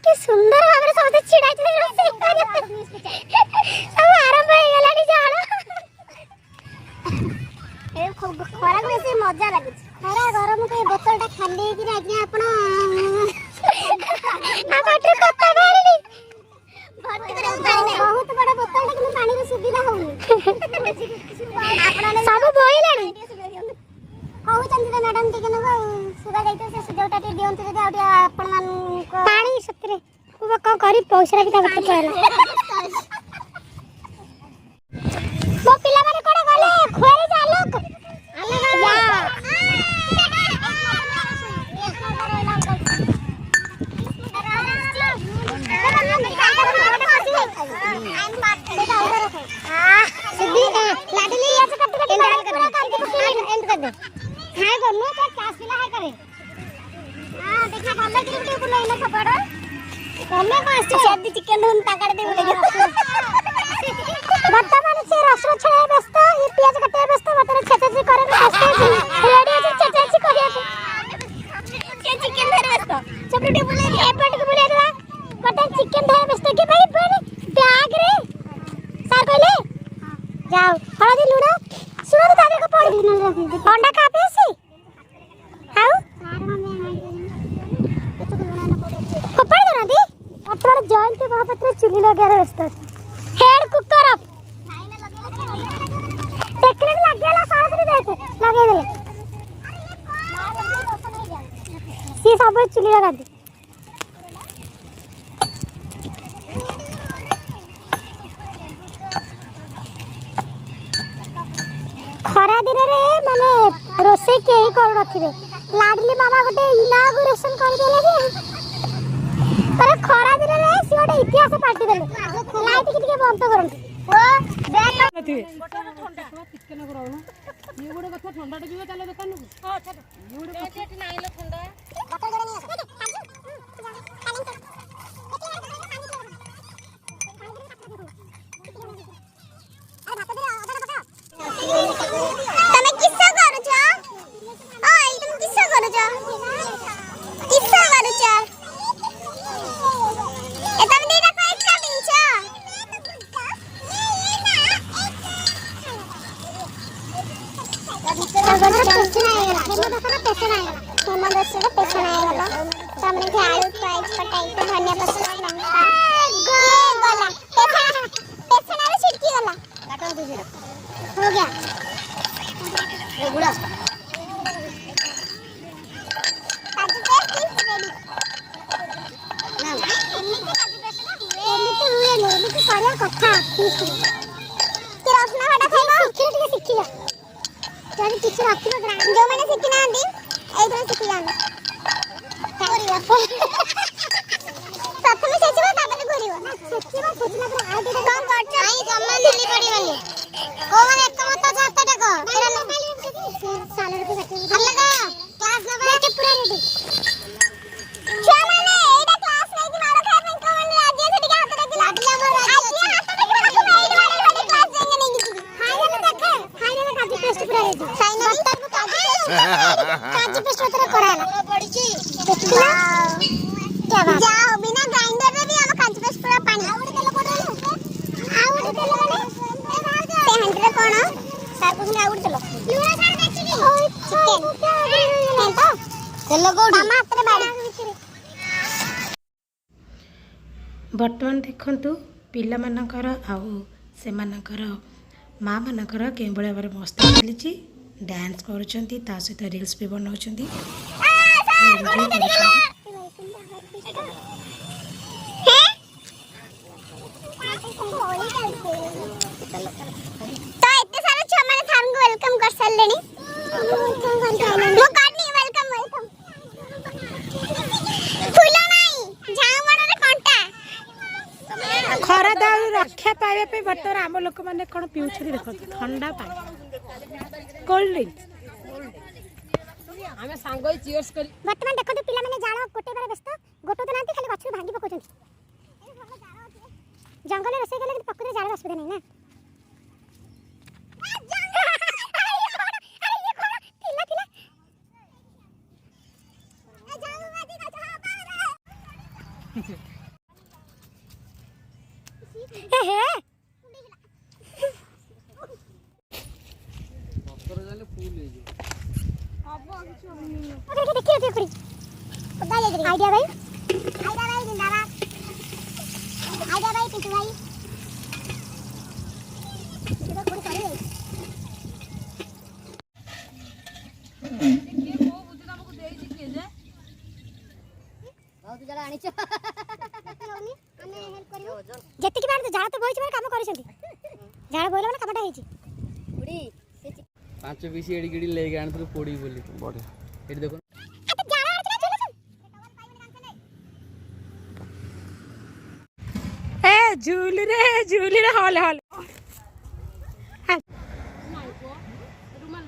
कि सुंदर भाबरे सबसे छिड़ाई छै रोसे सब आरंभ हो गेलानी जानो ए खरा को से मजा लागै खरा गरम के बोतलटा खाली कि आज्ञा आपण आ बाटे कत्ता बारनी भर्ती करे पानी बहुत बड़ा बोतलटा कि पानी रो सुविधा होनी आपण सब बोइलानी कहू चंद्र मैडम टिके न सुधा जाइते से सुजौटा टे दियंत जदि आउटी आपण मान पानी सतरे को का करी पैसा भी ताकत कहला मो पिला माने कोडा गले खोरे जा लोक अलगा जा सिद्धि लाडली या से कट कट एंड कर दे हाय गन्नो तो क्लास पिला हाय करे हां देखा भले क्रिकेट बुलाइना सपड़ तमे को आसी शादी चिकन हुन ताकड़ दे बोले वर्तमान से रसो छळे व्यस्त ये प्याज कटे व्यस्त मतलब छेचेची करे व्यस्त रेडी আছে छेचेची करिया के चिकन धरे व्यस्त चपड़े बुले एपट के बुले दवा बटन चिकन धरे व्यस्त के भाई बैग रे सर कहले जाओ हळदी लूणा सुनो तो दादी को पड़ दिन अंडा का पेसी हाउ कपड़ दो ना दी अपना जॉइंट के महापत्र चुली लगा रहे व्यस्त हेड कुकर अप टेक्निक लग गया सारा दिन देते लगे दे सी सब चुली लगा दी खरा दिन रे माने रोसे के कर रखिबे लाडली मामा गोटे इनागुरेशन कर देले रे पर खरा दिन रे सियोटे इतिहास पार्टी देले लाइट के बंद करन ओ बैक ठंडा चिकन कराउनो ये गोटे कथा ठंडा टे जीव चले दुकान को हां चल ये गोटे पेट नाही लो ठंडा बता गड़े नहीं तमे किस्सा करू छ ओय तुम किस्सा करू छ ए तमे देना को एक्स्ट्रा पिंच सामने के आलू प्राइस पटाई तो धनिया पत्ता लंका गला पेछना रे छिटकी गला काटो दीजिए हो गया ये गुड़ा काजू पेस्ट रेडी ना एमिते हुए नो एमिते सारा कथा के रसना हटा खाइबा सिखिया जदी किछ रखिबो ग्राम जो माने सिखि ना आंदी एई तो सिखि जाना करिया प्रथमे सेचिबा ताबले करियो ना सेचिबा सेचिना पर आ दे कम करछ आई सम्मान देली पड़ीबनी को माने एक मत जात देखो तेरा साले रुपए काटे अलगा क्लास ना के पूरा रेडी छुआ माने एटा क्लास नै कि मारो खाए में को माने राज्य से टिके हाथ देखि लागला मोर राज्य हाथ देखि रखो मेड वाले क्लास जाएंगे नहीं किसी फाइनल में देखे फाइनल में काजू पेस्ट पूरा रेडी फाइनल में काजू पेस्ट तेरे कराला पड़ी छी देखिला क्या बात जाओ बिना ग्राइंडर रे भी हम काजू पेस्ट पूरा पानी आउड तेल पड़ले आउड तेल माने से हंड्रे कोन सार पुनी आउड तेल लूरा सार देखि चिकन तो तेल गोडी मामा हाथ रे बाड़ी बर्तमान देखंतु पिला मानकर आउ से मानकर माँ मानकर के बड़े बारे मस्त चली डांस करुँच ता सहित रील्स भी बनाऊँ तो इतने सारे छ माने थाम को वेलकम कर सलेनी मो काटनी वेलकम वेलकम फूल नाही झाऊ मडरे कंटा खरा दाउ रक्षा पाइबा पे बर्तमान आम लोक मैंने कौन पीछे देख ठंडा पानी कोल्ड ड्रिंक आमे सांगो चियर्स करी वर्तमान देखो तो पिला माने जाळ गोटे बारे व्यस्त गोटो तो नांती खाली गछ भांगी पकोचन जंगल में रसे गेले पकड़े जाळ असुविधा नहीं ना ए हे ପତ୍ର ଜାଲେ ଫୁଲ ହେଇଯିବ। ओके देखिए देखिए खुदा ले आइडिया भाई जिंदाबाद आइडिया भाई पिंटू भाई इधर थोड़ी सारी है ये वो बुद्धि हमको देई छि के जे बहुत जरा आनी छ हमें हेल्प करियो जति की बार तो जाड़ा तो बहुत बार काम करिसंती जाड़ा बोले माने कामटा हेची बुडी 5 पीस एडी गिडी लेके आनथु पोड़ी बोली बड़े एडी देखो ए झूली रे हॉल हॉल रुमाल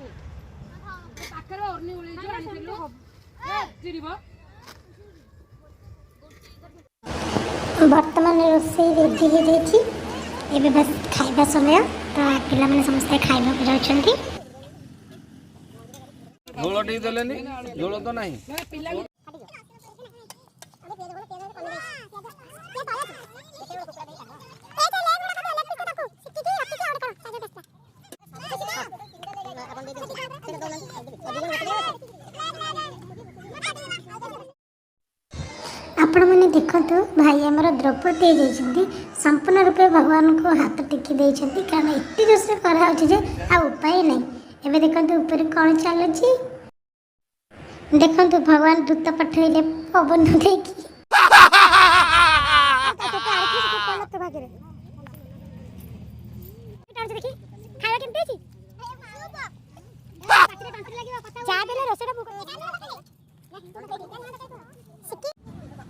पाखरे ओरनी उळी जो आनिथिलु ए जिरिबो वर्तमान रोषेई रेडी हो जाइए एबे बस खाइबा समय तो पिला माने समस्त खाइबा को जाउछंती झोल टी देलेनी झोल तो नहीं पिला आपण मैंने देखते भाई आमर द्रौपदी जाइए संपूर्ण रूपे भगवान को हाथ टेकी देइछंती कारण एते जोर से करा होछि जे आ उपाय नहीं एबे देखंतु ऊपर कौन चलुछि देखंतु भगवान दूत पठैले पवन देखि देखि खाଇବା କେମିତି ଅଛି ଚା ଦେଲେ ରୋଷେଇଟା ମୁଁ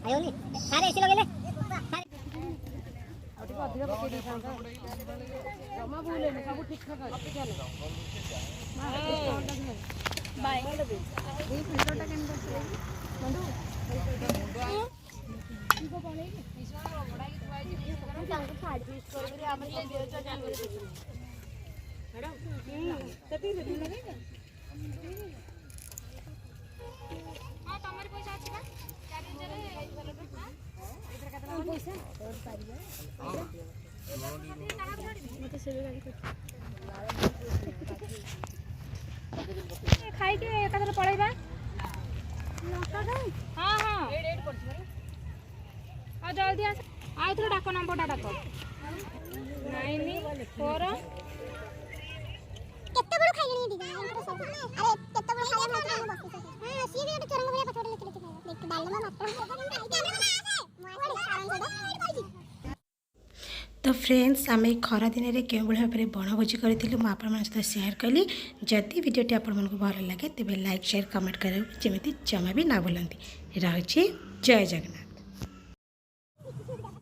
ଆयोନି ସାରେ ଏସି ଲଗେଇଲେ ଆଉ ଟିକେ ଅଧିକ ପକେଇ ଦେଇଥାନ୍ତା ଜମା ଭୁଲେନି ସବୁ ଠିକ ଠାକ ଅଛି ଚାଲ ବାଏ ଏଇ ଫିଲ୍ଟରଟା କେମିତି ଅଛି ବନ୍ଧୁ ଇको ପଳେଇକି ବିଶ୍ୱାସ ବଡାକି ଥୁଆଇଛି ତାଙ୍କୁ ଛାଡି ପିସ୍ କରିକି ଆମେ କେମିତି ଅଛ ଜାଣିବେ ମ୍ୟାଡମ ସେତିକି ଲଗେଇବେ ହଁ ତମର ପଇସା ଅଛି ନା 4,000 ପଇସା ଖାଇକି ଏକାଥରେ ପଳେଇବା ହଁ ହଁ ଆଉ ଜଲ୍ଦି ଆସ ଆଉ ଥରେ ଡାକ ନମ୍ବରଟା ଡାକ 94 କେତେ ବଡ଼ ଖାଇଲେଣି ଦିଦି ଆରେ କେତେ ବଡ଼ ଖାଇଲେଣି ହଁ ସିଏ ବି ଗୋଟେ ଚରଙ୍ଗ ଭଳିଆ ପାଠ ଲେଖି ଲେଖି ଖାଇବ ଦେଖ ଡାଲମା ମାତ୍ର तो फ्रेंड्स आम खरा दिन में क्यों भाव में बनभोजी करूँ मुझे सहित सेयार कली जदि भिडियोटी आपण भल लगे तेज लाइक शेयर कमेंट करें जमी जमा भी ना भूलती रही जय जगन्नाथ।